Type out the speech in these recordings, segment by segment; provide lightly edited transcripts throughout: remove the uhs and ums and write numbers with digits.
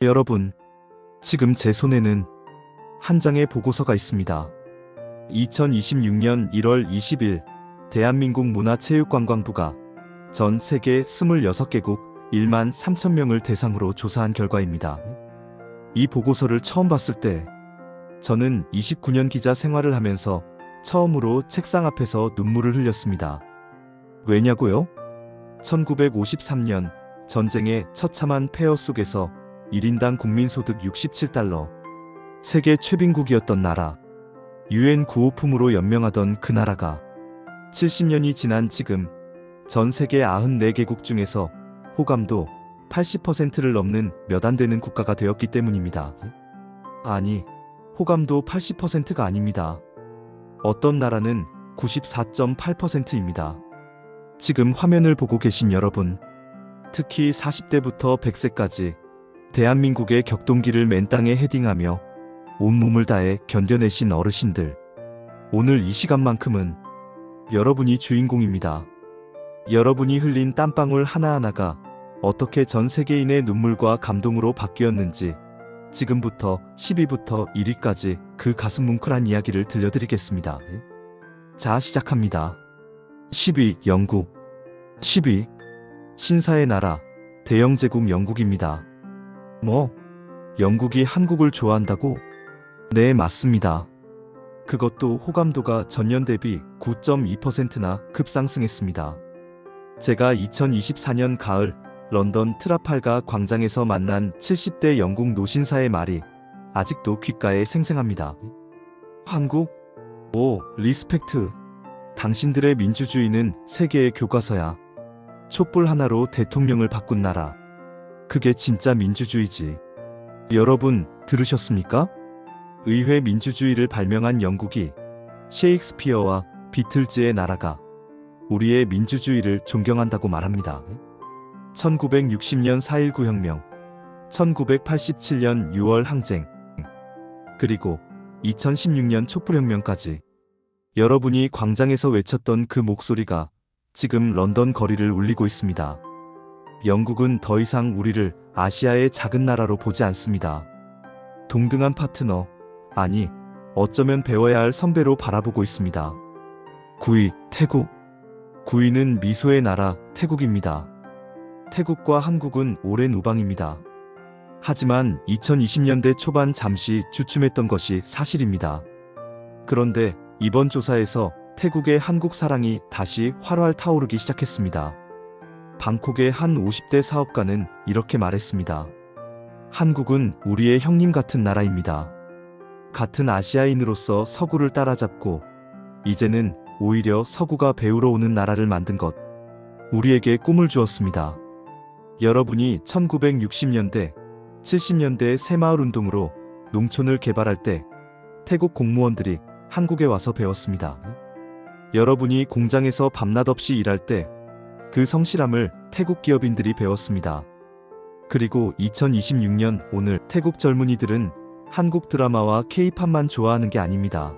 여러분, 지금 제 손에는 한 장의 보고서가 있습니다. 2026년 1월 20일 대한민국 문화체육관광부가 전 세계 26개국 1만 3천 명을 대상으로 조사한 결과입니다. 이 보고서를 처음 봤을 때 저는 29년 기자 생활을 하면서 처음으로 책상 앞에서 눈물을 흘렸습니다. 왜냐고요? 1953년 전쟁의 처참한 폐허 속에서 1인당 국민소득 67달러, 세계 최빈국이었던 나라, UN 구호품으로 연명하던 그 나라가 70년이 지난 지금 전 세계 94개국 중에서 호감도 80%를 넘는 몇 안 되는 국가가 되었기 때문입니다. 아니, 호감도 80%가 아닙니다. 어떤 나라는 94.8%입니다. 지금 화면을 보고 계신 여러분, 특히 40대부터 100세까지 대한민국의 격동기를 맨땅에 헤딩하며 온몸을 다해 견뎌내신 어르신들, 오늘 이 시간만큼은 여러분이 주인공입니다. 여러분이 흘린 땀방울 하나하나가 어떻게 전 세계인의 눈물과 감동으로 바뀌었는지 지금부터 10위부터 1위까지 그 가슴 뭉클한 이야기를 들려드리겠습니다. 자, 시작합니다. 10위 영국. 10위 신사의 나라 대영제국 영국입니다. 뭐? 영국이 한국을 좋아한다고? 네, 맞습니다. 그것도 호감도가 전년 대비 9.2%나 급상승했습니다. 제가 2024년 가을 런던 트라팔가 광장에서 만난 70대 영국 노신사의 말이 아직도 귓가에 생생합니다. 한국? 오, 리스펙트. 당신들의 민주주의는 세계의 교과서야. 촛불 하나로 대통령을 바꾼 나라. 그게 진짜 민주주의지. 여러분, 들으셨습니까? 의회 민주주의를 발명한 영국이 셰익스피어와 비틀즈의 나라가 우리의 민주주의를 존경한다고 말합니다. 1960년 4.19 혁명, 1987년 6월 항쟁, 그리고 2016년 촛불혁명까지 여러분이 광장에서 외쳤던 그 목소리가 지금 런던 거리를 울리고 있습니다. 영국은 더 이상 우리를 아시아의 작은 나라로 보지 않습니다. 동등한 파트너, 아니, 어쩌면 배워야 할 선배로 바라보고 있습니다. 9위, 태국. 9위는 미소의 나라, 태국입니다. 태국과 한국은 오랜 우방입니다. 하지만 2020년대 초반 잠시 주춤했던 것이 사실입니다. 그런데 이번 조사에서 태국의 한국 사랑이 다시 활활 타오르기 시작했습니다. 방콕의 한 50대 사업가는 이렇게 말했습니다. 한국은 우리의 형님 같은 나라입니다. 같은 아시아인으로서 서구를 따라잡고 이제는 오히려 서구가 배우러 오는 나라를 만든 것, 우리에게 꿈을 주었습니다. 여러분이 1960년대, 70년대 새마을운동으로 농촌을 개발할 때 태국 공무원들이 한국에 와서 배웠습니다. 여러분이 공장에서 밤낮 없이 일할 때 그 성실함을 태국 기업인들이 배웠습니다. 그리고 2026년 오늘 태국 젊은이들은 한국 드라마와 K-팝만 좋아하는 게 아닙니다.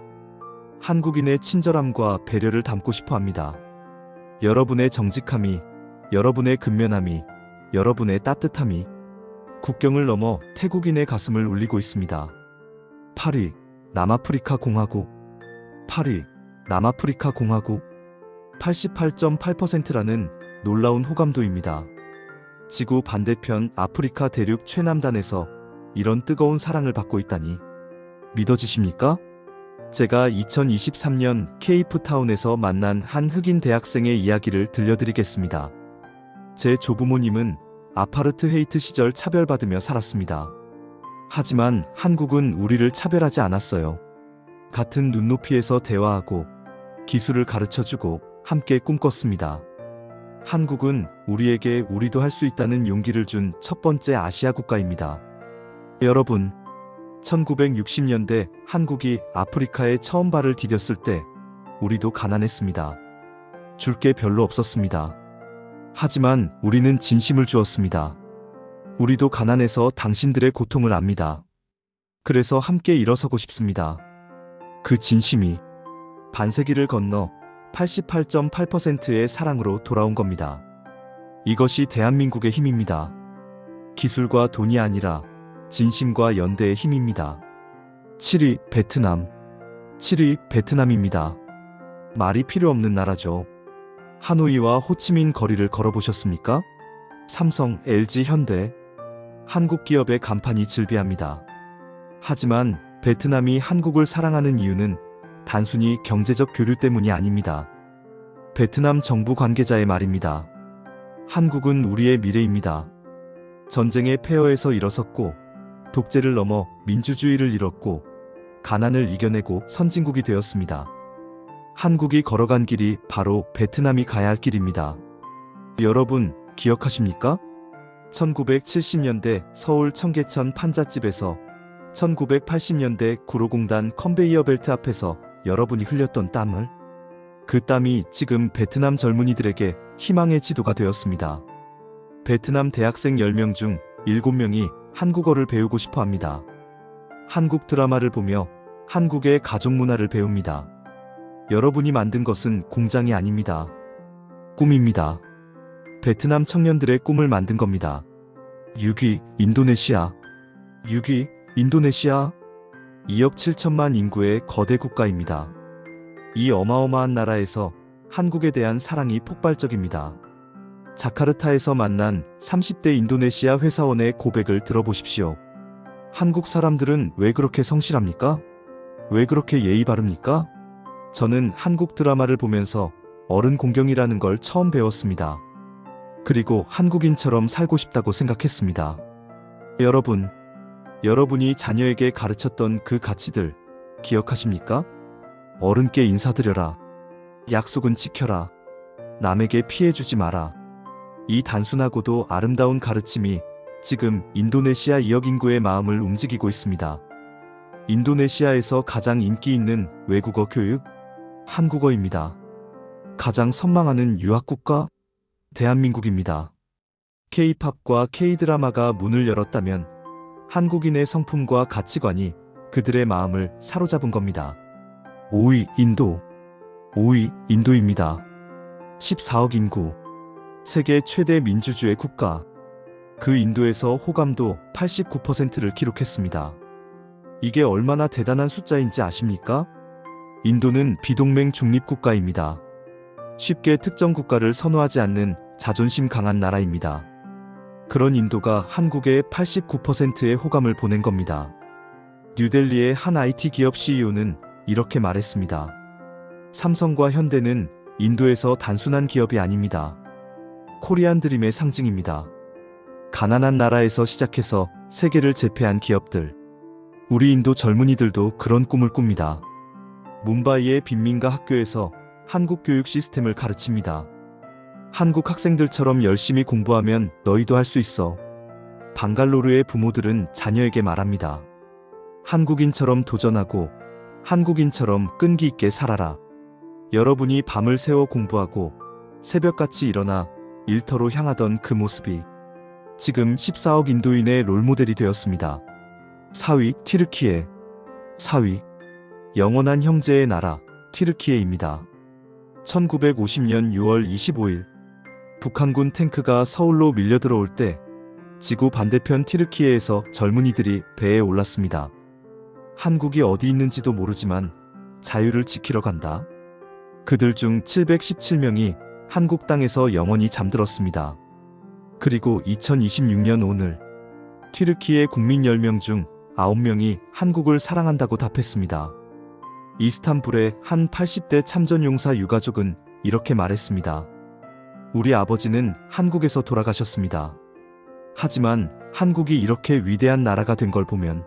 한국인의 친절함과 배려를 담고 싶어 합니다. 여러분의 정직함이, 여러분의 근면함이, 여러분의 따뜻함이 국경을 넘어 태국인의 가슴을 울리고 있습니다. 8위 남아프리카 공화국. 8위 남아프리카 공화국. 88.8%라는 놀라운 호감도입니다. 지구 반대편 아프리카 대륙 최남단에서 이런 뜨거운 사랑을 받고 있다니 믿어지십니까? 제가 2023년 케이프타운에서 만난 한 흑인 대학생의 이야기를 들려드리겠습니다. 제 조부모님은 아파르트 헤이트 시절 차별받으며 살았습니다. 하지만 한국은 우리를 차별하지 않았어요. 같은 눈높이에서 대화하고 기술을 가르쳐주고 함께 꿈꿨습니다. 한국은 우리에게 우리도 할 수 있다는 용기를 준 첫 번째 아시아 국가입니다. 여러분, 1960년대 한국이 아프리카에 처음 발을 디뎠을 때 우리도 가난했습니다. 줄 게 별로 없었습니다. 하지만 우리는 진심을 주었습니다. 우리도 가난해서 당신들의 고통을 압니다. 그래서 함께 일어서고 싶습니다. 그 진심이 반세기를 건너 88.8%의 사랑으로 돌아온 겁니다. 이것이 대한민국의 힘입니다. 기술과 돈이 아니라 진심과 연대의 힘입니다. 7위 베트남. 7위 베트남입니다. 말이 필요 없는 나라죠. 하노이와 호치민 거리를 걸어보셨습니까? 삼성, LG, 현대. 한국 기업의 간판이 즐비합니다. 하지만 베트남이 한국을 사랑하는 이유는 단순히 경제적 교류 때문이 아닙니다. 베트남 정부 관계자의 말입니다. 한국은 우리의 미래입니다. 전쟁의 폐허에서 일어섰고, 독재를 넘어 민주주의를 이뤘고, 가난을 이겨내고 선진국이 되었습니다. 한국이 걸어간 길이 바로 베트남이 가야 할 길입니다. 여러분, 기억하십니까? 1970년대 서울 청계천 판잣집에서 1980년대 구로공단 컨베이어 벨트 앞에서 여러분이 흘렸던 땀을, 그 땀이 지금 베트남 젊은이들에게 희망의 지도가 되었습니다. 베트남 대학생 10명 중 7명이 한국어를 배우고 싶어 합니다. 한국 드라마를 보며 한국의 가족 문화를 배웁니다. 여러분이 만든 것은 공장이 아닙니다. 꿈입니다. 베트남 청년들의 꿈을 만든 겁니다. 6위 인도네시아. 6위 인도네시아. 2억 7천만 인구의 거대 국가입니다. 이 어마어마한 나라에서 한국에 대한 사랑이 폭발적입니다. 자카르타에서 만난 30대 인도네시아 회사원의 고백을 들어보십시오. 한국 사람들은 왜 그렇게 성실합니까? 왜 그렇게 예의 바릅니까? 저는 한국 드라마를 보면서 어른 공경이라는 걸 처음 배웠습니다. 그리고 한국인처럼 살고 싶다고 생각했습니다. 여러분이 자녀에게 가르쳤던 그 가치들 기억하십니까? 어른께 인사드려라. 약속은 지켜라. 남에게 피해주지 마라. 이 단순하고도 아름다운 가르침이 지금 인도네시아 2억 인구의 마음을 움직이고 있습니다. 인도네시아에서 가장 인기 있는 외국어 교육? 한국어입니다. 가장 선망하는 유학국가? 대한민국입니다. K-팝과 K-드라마가 문을 열었다면 한국인의 성품과 가치관이 그들의 마음을 사로잡은 겁니다. 5위 인도. 5위 인도입니다. 14억 인구. 세계 최대 민주주의 국가. 그 인도에서 호감도 89%를 기록했습니다. 이게 얼마나 대단한 숫자인지 아십니까? 인도는 비동맹 중립국가입니다. 쉽게 특정 국가를 선호하지 않는 자존심 강한 나라입니다. 그런 인도가 한국에 89%의 호감을 보낸 겁니다. 뉴델리의 한 IT 기업 CEO는 이렇게 말했습니다. 삼성과 현대는 인도에서 단순한 기업이 아닙니다. 코리안 드림의 상징입니다. 가난한 나라에서 시작해서 세계를 제패한 기업들. 우리 인도 젊은이들도 그런 꿈을 꿉니다. 뭄바이의 빈민가 학교에서 한국 교육 시스템을 가르칩니다. 한국 학생들처럼 열심히 공부하면 너희도 할 수 있어. 방갈로르의 부모들은 자녀에게 말합니다. 한국인처럼 도전하고 한국인처럼 끈기 있게 살아라. 여러분이 밤을 새워 공부하고 새벽같이 일어나 일터로 향하던 그 모습이 지금 14억 인도인의 롤모델이 되었습니다. 4위 튀르키예. 4위 영원한 형제의 나라 튀르키예입니다. 1950년 6월 25일 북한군 탱크가 서울로 밀려들어올 때 지구 반대편 튀르키예에서 젊은이들이 배에 올랐습니다. 한국이 어디 있는지도 모르지만 자유를 지키러 간다. 그들 중 717명이 한국 땅에서 영원히 잠들었습니다. 그리고 2026년 오늘 튀르키예 국민 10명 중 9명이 한국을 사랑한다고 답했습니다. 이스탄불의 한 80대 참전용사 유가족은 이렇게 말했습니다. 우리 아버지는 한국에서 돌아가셨습니다. 하지만 한국이 이렇게 위대한 나라가 된 걸 보면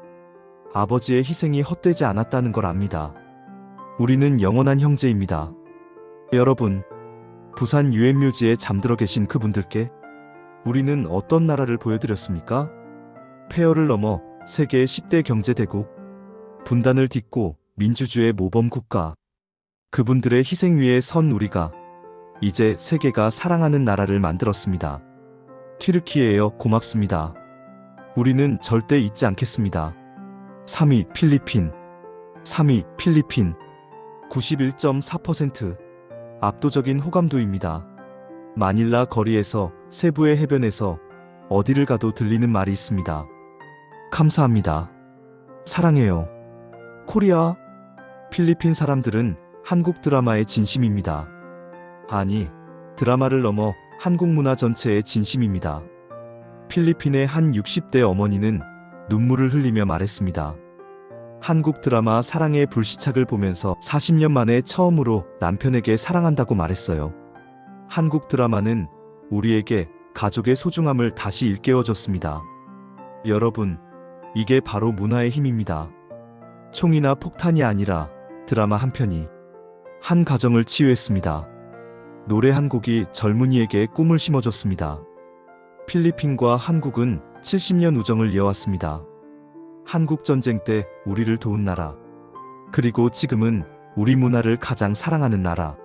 아버지의 희생이 헛되지 않았다는 걸 압니다. 우리는 영원한 형제입니다. 여러분, 부산 유엔묘지에 잠들어 계신 그분들께 우리는 어떤 나라를 보여드렸습니까? 폐허를 넘어 세계 10대 경제대국, 분단을 딛고 민주주의 모범국가. 그분들의 희생 위에 선 우리가 이제 세계가 사랑하는 나라를 만들었습니다. 튀르키예여 고맙습니다. 우리는 절대 잊지 않겠습니다. 3위 필리핀. 3위 필리핀. 91.4%. 압도적인 호감도입니다. 마닐라 거리에서 세부의 해변에서 어디를 가도 들리는 말이 있습니다. 감사합니다. 사랑해요. 코리아. 필리핀 사람들은 한국 드라마의 진심입니다. 아니, 드라마를 넘어 한국 문화 전체의 진심입니다. 필리핀의 한 60대 어머니는 눈물을 흘리며 말했습니다. 한국 드라마 사랑의 불시착을 보면서 40년 만에 처음으로 남편에게 사랑한다고 말했어요. 한국 드라마는 우리에게 가족의 소중함을 다시 일깨워줬습니다. 여러분, 이게 바로 문화의 힘입니다. 총이나 폭탄이 아니라 드라마 한 편이 한 가정을 치유했습니다. 노래 한 곡이 젊은이에게 꿈을 심어줬습니다. 필리핀과 한국은 70년 우정을 이어왔습니다. 한국전쟁 때 우리를 도운 나라. 그리고 지금은 우리 문화를 가장 사랑하는 나라.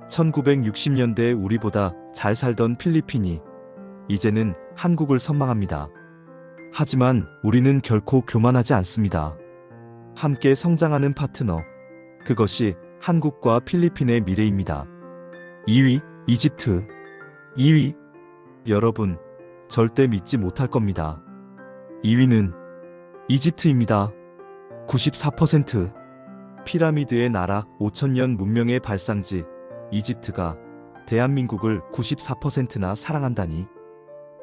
1960년대 우리보다 잘 살던 필리핀이 이제는 한국을 선망합니다. 하지만 우리는 결코 교만하지 않습니다. 함께 성장하는 파트너. 그것이 한국과 필리핀의 미래입니다. 2위, 이집트. 2위. 여러분, 절대 믿지 못할 겁니다. 2위는 이집트입니다. 94%. 피라미드의 나라 5000년 문명의 발상지 이집트가 대한민국을 94%나 사랑한다니.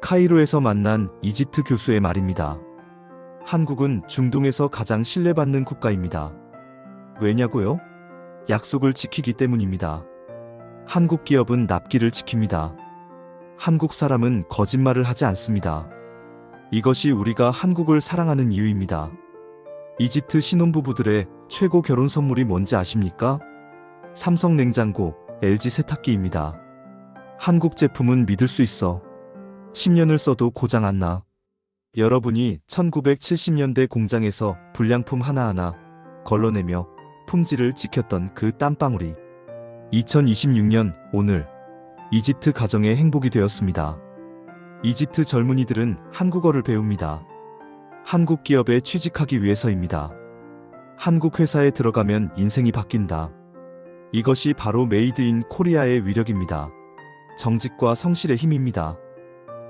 카이로에서 만난 이집트 교수의 말입니다. 한국은 중동에서 가장 신뢰받는 국가입니다. 왜냐고요? 약속을 지키기 때문입니다. 한국 기업은 납기를 지킵니다. 한국 사람은 거짓말을 하지 않습니다. 이것이 우리가 한국을 사랑하는 이유입니다. 이집트 신혼부부들의 최고 결혼 선물이 뭔지 아십니까? 삼성 냉장고, LG 세탁기입니다. 한국 제품은 믿을 수 있어. 10년을 써도 고장 안 나. 여러분이 1970년대 공장에서 불량품 하나하나 걸러내며 품질을 지켰던 그 땀방울이 2026년 오늘 이집트 가정의 행복이 되었습니다. 이집트 젊은이들은 한국어를 배웁니다. 한국 기업에 취직하기 위해서입니다. 한국 회사에 들어가면 인생이 바뀐다. 이것이 바로 메이드 인 코리아의 위력입니다. 정직과 성실의 힘입니다.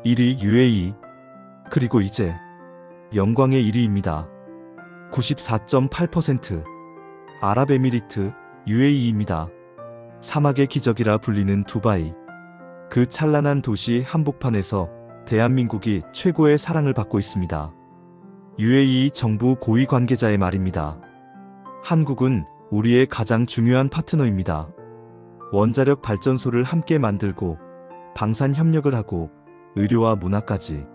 1위 UAE. 그리고 이제 영광의 1위입니다. 94.8%. 아랍에미리트 UAE입니다. 사막의 기적이라 불리는 두바이. 그 찬란한 도시 한복판에서 대한민국이 최고의 사랑을 받고 있습니다. UAE 정부 고위 관계자의 말입니다. 한국은 우리의 가장 중요한 파트너입니다. 원자력 발전소를 함께 만들고 방산 협력을 하고 의료와 문화까지.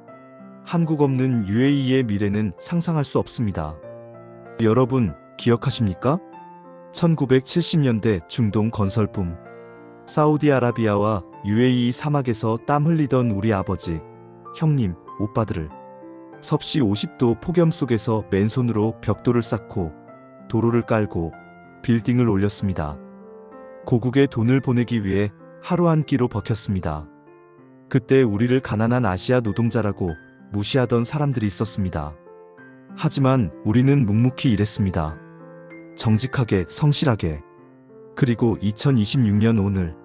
한국 없는 UAE의 미래는 상상할 수 없습니다. 여러분, 기억하십니까? 1970년대 중동 건설붐. 사우디아라비아와 UAE 사막에서 땀 흘리던 우리 아버지, 형님, 오빠들을 섭씨 50도 폭염 속에서 맨손으로 벽돌을 쌓고 도로를 깔고 빌딩을 올렸습니다. 고국에 돈을 보내기 위해 하루 한 끼로 버텼습니다. 그때 우리를 가난한 아시아 노동자라고 무시하던 사람들이 있었습니다. 하지만 우리는 묵묵히 일했습니다. 정직하게, 성실하게. 그리고 2026년 오늘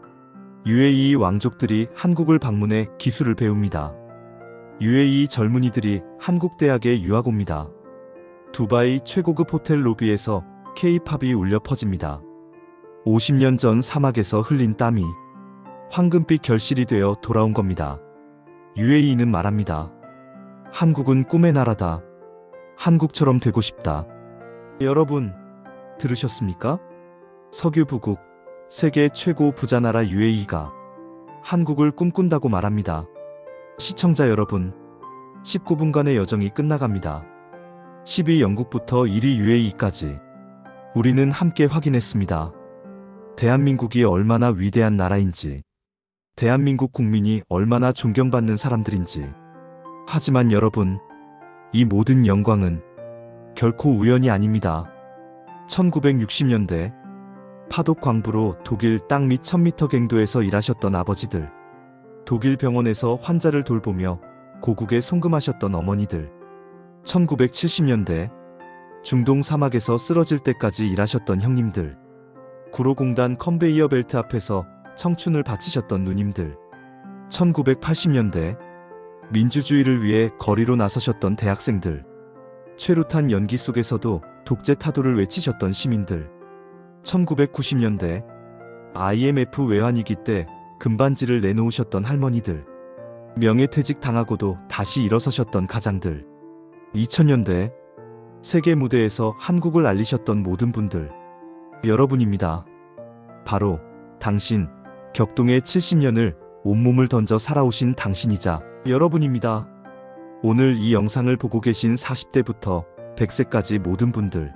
UAE 왕족들이 한국을 방문해 기술을 배웁니다. UAE 젊은이들이 한국 대학에 유학 옵니다. 두바이 최고급 호텔 로비에서 K-팝이 울려 퍼집니다. 50년 전 사막에서 흘린 땀이 황금빛 결실이 되어 돌아온 겁니다. UAE는 말합니다. 한국은 꿈의 나라다. 한국처럼 되고 싶다. 여러분, 들으셨습니까? 석유 부국, 세계 최고 부자 나라 UAE가 한국을 꿈꾼다고 말합니다. 시청자 여러분, 19분간의 여정이 끝나갑니다. 10위 영국부터 1위 UAE까지 우리는 함께 확인했습니다. 대한민국이 얼마나 위대한 나라인지, 대한민국 국민이 얼마나 존경받는 사람들인지. 하지만 여러분, 이 모든 영광은 결코 우연이 아닙니다. 1960년대 파독 광부로 독일 땅 밑 1000m 갱도에서 일하셨던 아버지들, 독일 병원에서 환자를 돌보며 고국에 송금하셨던 어머니들, 1970년대 중동 사막에서 쓰러질 때까지 일하셨던 형님들, 구로공단 컨베이어 벨트 앞에서 청춘을 바치셨던 누님들, 1980년대 민주주의를 위해 거리로 나서셨던 대학생들, 최루탄 연기 속에서도 독재 타도를 외치셨던 시민들. 1990년대 IMF 외환위기 때 금반지를 내놓으셨던 할머니들. 명예퇴직 당하고도 다시 일어서셨던 가장들. 2000년대 세계 무대에서 한국을 알리셨던 모든 분들. 여러분입니다. 바로 당신, 격동의 70년을 온몸을 던져 살아오신 당신이자 여러분입니다. 오늘 이 영상을 보고 계신 40대부터 100세까지 모든 분들.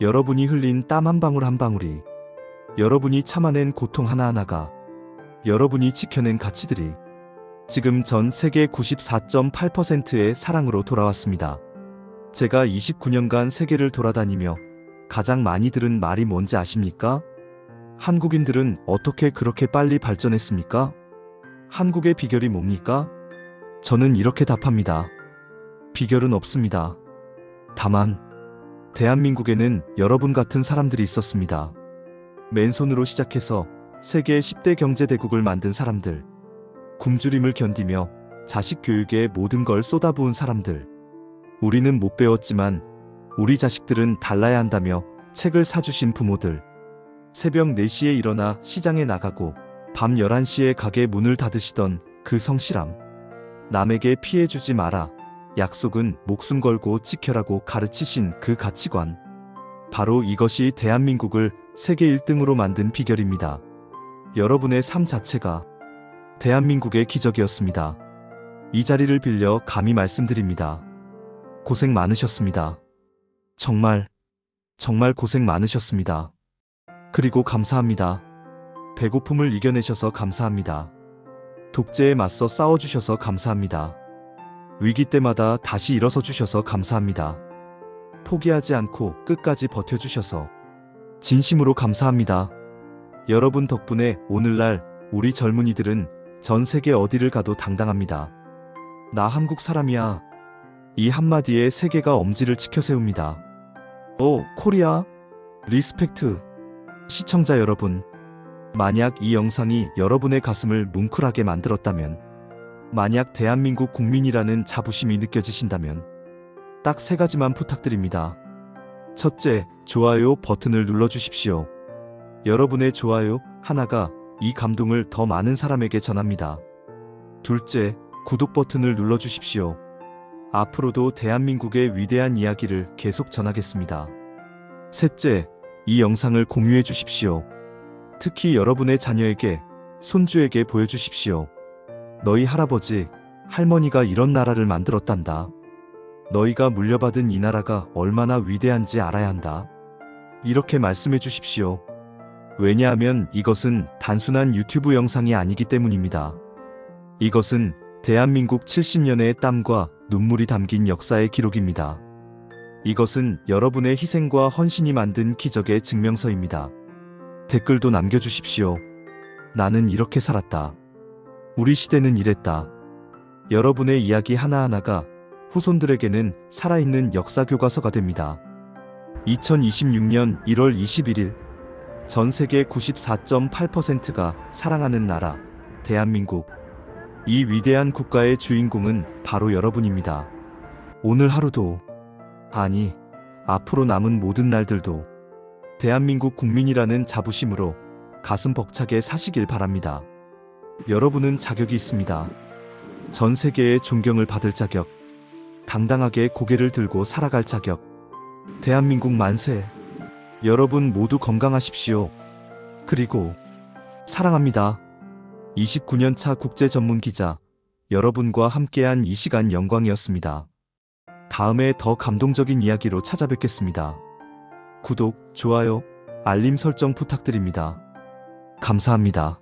여러분이 흘린 땀 한 방울 한 방울이, 여러분이 참아낸 고통 하나하나가, 여러분이 지켜낸 가치들이 지금 전 세계 94.8%의 사랑으로 돌아왔습니다. 제가 29년간 세계를 돌아다니며 가장 많이 들은 말이 뭔지 아십니까? 한국인들은 어떻게 그렇게 빨리 발전했습니까? 한국의 비결이 뭡니까? 저는 이렇게 답합니다. 비결은 없습니다. 다만 대한민국에는 여러분 같은 사람들이 있었습니다. 맨손으로 시작해서 세계 10대 경제대국을 만든 사람들. 굶주림을 견디며 자식 교육에 모든 걸 쏟아부은 사람들. 우리는 못 배웠지만 우리 자식들은 달라야 한다며 책을 사주신 부모들. 새벽 4시에 일어나 시장에 나가고 밤 11시에 가게 문을 닫으시던 그 성실함. 남에게 피해 주지 마라. 약속은 목숨 걸고 지켜라고 가르치신 그 가치관. 바로 이것이 대한민국을 세계 1등으로 만든 비결입니다. 여러분의 삶 자체가 대한민국의 기적이었습니다. 이 자리를 빌려 감히 말씀드립니다. 고생 많으셨습니다. 정말 고생 많으셨습니다. 그리고 감사합니다. 배고픔을 이겨내셔서 감사합니다. 독재에 맞서 싸워주셔서 감사합니다. 위기 때마다 다시 일어서 주셔서 감사합니다. 포기하지 않고 끝까지 버텨주셔서 진심으로 감사합니다. 여러분 덕분에 오늘날 우리 젊은이들은 전 세계 어디를 가도 당당합니다. 나 한국 사람이야. 이 한마디에 세계가 엄지를 치켜 세웁니다. 오, 코리아, 리스펙트. 시청자 여러분, 만약 이 영상이 여러분의 가슴을 뭉클하게 만들었다면, 만약 대한민국 국민이라는 자부심이 느껴지신다면 딱 3가지만 부탁드립니다. 첫째, 좋아요 버튼을 눌러주십시오. 여러분의 좋아요 하나가 이 감동을 더 많은 사람에게 전합니다. 둘째, 구독 버튼을 눌러주십시오. 앞으로도 대한민국의 위대한 이야기를 계속 전하겠습니다. 셋째, 이 영상을 공유해 주십시오. 특히 여러분의 자녀에게, 손주에게 보여주십시오. 너희 할아버지, 할머니가 이런 나라를 만들었단다. 너희가 물려받은 이 나라가 얼마나 위대한지 알아야 한다. 이렇게 말씀해 주십시오. 왜냐하면 이것은 단순한 유튜브 영상이 아니기 때문입니다. 이것은 대한민국 70년의 땀과 눈물이 담긴 역사의 기록입니다. 이것은 여러분의 희생과 헌신이 만든 기적의 증명서입니다. 댓글도 남겨주십시오. 나는 이렇게 살았다. 우리 시대는 이랬다. 여러분의 이야기 하나하나가 후손들에게는 살아있는 역사 교과서가 됩니다. 2026년 1월 21일 전 세계 94.8%가 사랑하는 나라, 대한민국. 이 위대한 국가의 주인공은 바로 여러분입니다. 오늘 하루도, 아니, 앞으로 남은 모든 날들도 대한민국 국민이라는 자부심으로 가슴 벅차게 사시길 바랍니다. 여러분은 자격이 있습니다. 전 세계의 존경을 받을 자격, 당당하게 고개를 들고 살아갈 자격. 대한민국 만세. 여러분 모두 건강하십시오. 그리고 사랑합니다. 29년차 국제 전문 기자, 여러분과 함께한 이 시간 영광이었습니다. 다음에 더 감동적인 이야기로 찾아뵙겠습니다. 구독, 좋아요, 알림 설정 부탁드립니다. 감사합니다.